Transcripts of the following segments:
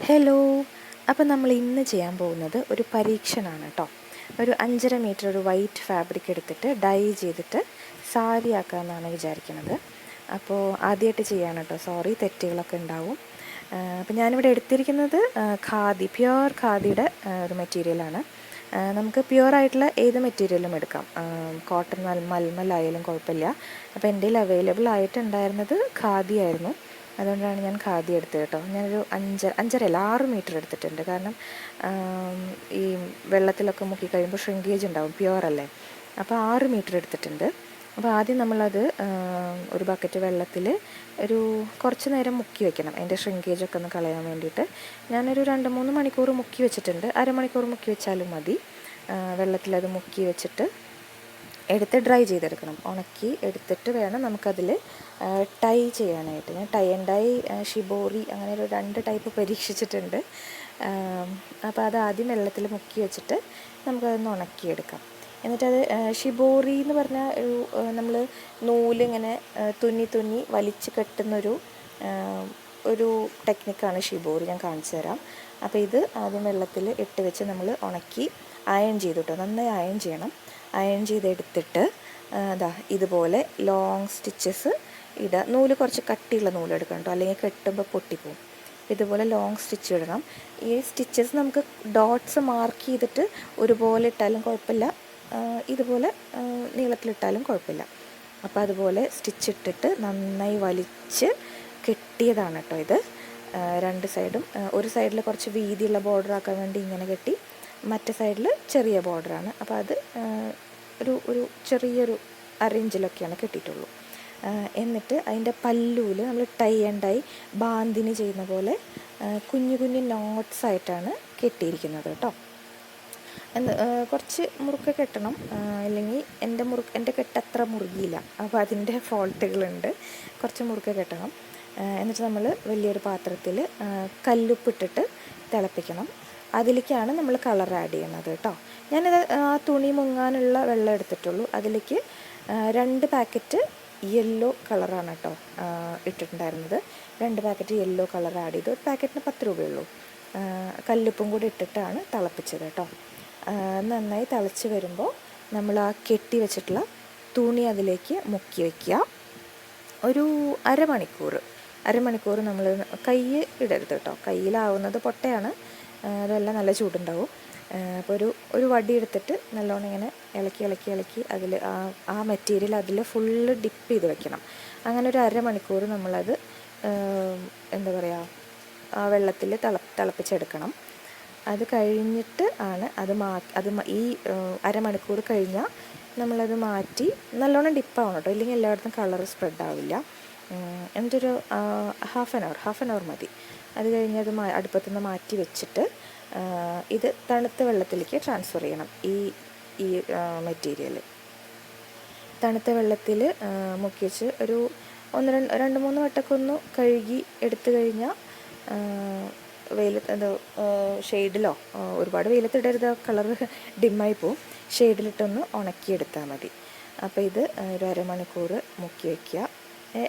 Hello. അപ്പോൾ നമ്മൾ ഇന്ന് ചെയ്യാൻ പോകുന്നത് ഒരു പരീക്ഷണമാണ് കേട്ടോ. ഒരു 5.5 മീറ്റർ ഒരു വൈറ്റ് ഫാബ്രിക് എടുത്തിട്ട് ഡൈ ചെയ്തിട്ട് സാരി ആക്കാമെന്നാണ് വിചാരിക്കുന്നത്. അപ്പോൾ ആദ്യമായിട്ട് ചെയ്യാണ് കേട്ടോ, സോറി തെറ്റുകളൊക്കെ ഉണ്ടാവും. അപ്പോൾ ഞാനിവിടെ എടുത്തിരിക്കുന്നത് ഖാദി, പ്യുവർ ഖാദിയുടെ ഒരു മെറ്റീരിയലാണ്. നമുക്ക് പ്യുവറായിട്ടുള്ള ഏത് മെറ്റീരിയലും എടുക്കാം, കോട്ടൺ മൽമലായാലും കുഴപ്പമില്ല. അപ്പോൾ എൻ്റെ കയ്യിൽ അവൈലബിൾ ആയിട്ടുണ്ടായിരുന്നത് ഖാദി ആയിരുന്നു, അതുകൊണ്ടാണ് ഞാൻ ഖാദി എടുത്തത് കേട്ടോ. ഞാനൊരു 6 മീറ്റർ എടുത്തിട്ടുണ്ട്. കാരണം ഈ വെള്ളത്തിലൊക്കെ മുക്കി കഴിയുമ്പോൾ ഷ്രിങ്കേജ് ഉണ്ടാവും, പ്യുവർ അല്ലേ. അപ്പോൾ 6 മീറ്റർ എടുത്തിട്ടുണ്ട്. അപ്പോൾ ആദ്യം നമ്മളത് ഒരു ബക്കറ്റ് വെള്ളത്തിൽ ഒരു കുറച്ച് നേരം മുക്കി വെക്കണം, അതിൻ്റെ ഷ്രിങ്കേജൊക്കെ ഒന്ന് കളയാൻ വേണ്ടിയിട്ട്. ഞാനൊരു 2-3 മണിക്കൂർ മുക്കി വെച്ചിട്ടുണ്ട്. അരമണിക്കൂർ മുക്കി വെച്ചാലും മതി. വെള്ളത്തിലത് മുക്കി വെച്ചിട്ട് എടുത്ത് ഡ്രൈ ചെയ്തെടുക്കണം. ഉണക്കി എടുത്തിട്ട് വേണം നമുക്കതിൽ ടൈ ചെയ്യാനായിട്ട്. ഞാൻ ടൈ ആൻഡ് ഡൈ, ഷിബോറി അങ്ങനെ ഒരു 2 ടൈപ്പ് പരീക്ഷിച്ചിട്ടുണ്ട്. അപ്പോൾ അത് ആദ്യം വെള്ളത്തിൽ മുക്കി വെച്ചിട്ട് നമുക്കതൊന്ന് ഉണക്കിയെടുക്കാം. എന്നിട്ടത് ഷിബോറി എന്ന് പറഞ്ഞാൽ നമ്മൾ നൂലിങ്ങനെ തുന്നി വലിച്ച് കെട്ടുന്നൊരു ടെക്നിക്കാണ് ഷിബോറി. ഞാൻ കാണിച്ചു തരാം. അപ്പോൾ ഇത് ആദ്യം വെള്ളത്തിൽ ഇട്ട് വെച്ച് നമ്മൾ ഉണക്കി അയൺ ചെയ്തു കേട്ടോ. നന്നായി അയൺ ചെയ്യണം. അയൺ ചെയ്തെടുത്തിട്ട് ഇതുപോലെ ലോങ് സ്റ്റിച്ചസ് ഇടുക. നൂല് കുറച്ച് കട്ടിയുള്ള നൂലെടുക്കണം കേട്ടോ, അല്ലെങ്കിൽ കെട്ടുമ്പോൾ പൊട്ടിപ്പോവും. ഇതുപോലെ ലോങ് സ്റ്റിച്ച് ഇടണം. ഈ സ്റ്റിച്ചസ് നമുക്ക് ഡോട്ട്സ് മാർക്ക് ചെയ്തിട്ട് ഒരുപോലെ ഇട്ടാലും കുഴപ്പമില്ല, ഇതുപോലെ നീളത്തിലിട്ടാലും കുഴപ്പമില്ല. അപ്പോൾ അതുപോലെ സ്റ്റിച്ച് ഇട്ടിട്ട് നന്നായി വലിച്ച് കെട്ടിയതാണ് കേട്ടോ ഇത്. 2 സൈഡും, ഒരു സൈഡിൽ കുറച്ച് വീതിയുള്ള ബോർഡർ ആക്കാൻ വേണ്ടി ഇങ്ങനെ കെട്ടി, മറ്റേ സൈഡിൽ ചെറിയ ബോർഡറാണ്. അപ്പോൾ അത് ഒരു ചെറിയൊരു അറേഞ്ചിലൊക്കെയാണ് കെട്ടിയിട്ടുള്ളൂ. എന്നിട്ട് അതിൻ്റെ പല്ലൂൽ നമ്മൾ ടൈ ആൻഡ് ഡൈ ബാന്തിനി ചെയ്യുന്ന പോലെ കുഞ്ഞു നോട്ട്സ് ആയിട്ടാണ് കെട്ടിയിരിക്കുന്നത് കേട്ടോ. കുറച്ച് മുറുക്കെ കെട്ടണം, അല്ലെങ്കിൽ എൻ്റെ കെട്ട് അത്ര മുറുകിയില്ല, അപ്പോൾ അതിൻ്റെ ഫോൾട്ടുകളുണ്ട്. കുറച്ച് മുറുക്കെ കെട്ടണം. എന്നിട്ട് നമ്മൾ വലിയൊരു പാത്രത്തിൽ കല്ലുപ്പിട്ടിട്ട് തിളപ്പിക്കണം. അതിലേക്കാണ് നമ്മൾ കളർ ആഡ് ചെയ്യണത് കേട്ടോ. ഞാനത് ആ തുണി മുങ്ങാനുള്ള വെള്ളം എടുത്തിട്ടുള്ളൂ. അതിലേക്ക് 2 പാക്കറ്റ് യെല്ലോ കളറാണ് കേട്ടോ ഇട്ടിട്ടുണ്ടായിരുന്നത്. 2 പാക്കറ്റ് യെല്ലോ കളർ ആഡ് ചെയ്തു. ഒരു പാക്കറ്റിന് 10 രൂപയുള്ളൂ. കല്ലുപ്പും കൂടി ഇട്ടിട്ടാണ് തിളപ്പിച്ചത് കേട്ടോ. നന്നായി തിളച്ച് വരുമ്പോൾ നമ്മൾ ആ കെട്ടി വെച്ചിട്ടുള്ള തുണി അതിലേക്ക് മുക്കി വയ്ക്കുക. ഒരു അരമണിക്കൂർ നമ്മൾ കൈ ഇടരുത് കേട്ടോ. കയ്യിലാവുന്നത് പൊട്ടയാണ്, അതെല്ലാം നല്ല ചൂടുണ്ടാവും. അപ്പോൾ ഒരു വടി എടുത്തിട്ട് നല്ലോണം ഇങ്ങനെ ഇളക്കി അതിൽ ആ മെറ്റീരിയൽ അതിൽ ഫുള്ള് ഡിപ്പ് ചെയ്ത് വെക്കണം. അങ്ങനെ ഒരു അരമണിക്കൂർ നമ്മളത് എന്താ പറയുക, ആ വെള്ളത്തിൽ തിളപ്പിച്ചെടുക്കണം. അത് കഴിഞ്ഞിട്ട് ആണ് ഈ അരമണിക്കൂർ കഴിഞ്ഞാൽ നമ്മളത് മാറ്റി നല്ലോണം ഡിപ്പാവണം കേട്ടോ, ഇല്ലെങ്കിൽ എല്ലായിടത്തും കളർ സ്പ്രെഡ് ആവില്ല. എന്നിട്ടൊരു ഹാഫ് ആൻ അവർ മതി. അത് കഴിഞ്ഞ് അത് അടുപ്പത്തു നിന്ന് മാറ്റി വെച്ചിട്ട് ഇത് തണുത്ത വെള്ളത്തിലേക്ക് ട്രാൻസ്ഫർ ചെയ്യണം. ഈ മെറ്റീരിയൽ തണുത്ത വെള്ളത്തിൽ മുക്കി വെച്ച് ഒരു 2-3 വട്ടമൊക്കെ ഒന്ന് കഴുകി എടുത്തു കഴിഞ്ഞാൽ വെയിലത്ത് ഷെയ്ഡിലോ, ഒരുപാട് വെയിലത്തിടരുത്, കളർ ഡിമ്മായി പോവും. ഷെയ്ഡിലിട്ടൊന്ന് ഉണക്കിയെടുത്താൽ മതി. അപ്പോൾ ഇത് ഒരു അരമണിക്കൂർ മുക്കി വയ്ക്കുക.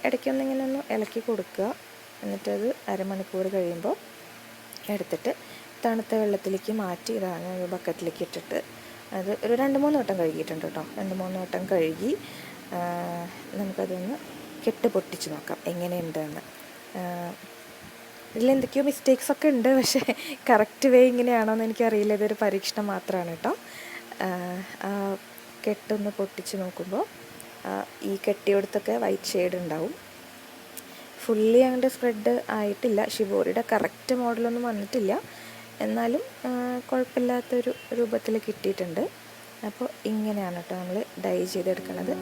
ഇടയ്ക്കൊന്നിങ്ങനെ ഒന്ന് ഇളക്കി കൊടുക്കുക. എന്നിട്ടത് അരമണിക്കൂർ കഴിയുമ്പോൾ എടുത്തിട്ട് തണുത്ത വെള്ളത്തിലേക്ക് മാറ്റി ഇതാണ് ഒരു ബക്കറ്റിലേക്ക് ഇട്ടിട്ട് അത് ഒരു 2-3 വട്ടം കഴുകിയിട്ടുണ്ട് കേട്ടോ. 2-3 വട്ടം കഴുകി നമുക്കതൊന്ന് കെട്ട് പൊട്ടിച്ച് നോക്കാം എങ്ങനെയുണ്ടെന്ന്. ഇതിലെന്തൊക്കെയോ മിസ്റ്റേക്സൊക്കെ ഉണ്ട്, പക്ഷേ കറക്റ്റ് വേ ഇങ്ങനെയാണോയെന്ന് എനിക്കറിയില്ല. ഇതൊരു പരീക്ഷണം മാത്രമാണ് കേട്ടോ. കെട്ടൊന്ന് പൊട്ടിച്ച് നോക്കുമ്പോൾ ഈ കെട്ടിയോടത്തൊക്കെ വൈറ്റ് ഷെയ്ഡ് ഉണ്ടാവും. ഫുള്ളി അങ്ങോട്ട് സ്പ്രെഡ് ആയിട്ടില്ല, ഷിബോറിയുടെ കറക്റ്റ് മോഡലൊന്നും വന്നിട്ടില്ല, എന്നാലും കുഴപ്പമില്ലാത്തൊരു രൂപത്തിൽ കിട്ടിയിട്ടുണ്ട്. അപ്പോൾ ഇങ്ങനെയാണ് കേട്ടോ നമ്മൾ ഡൈ ചെയ്തെടുക്കുന്നത്.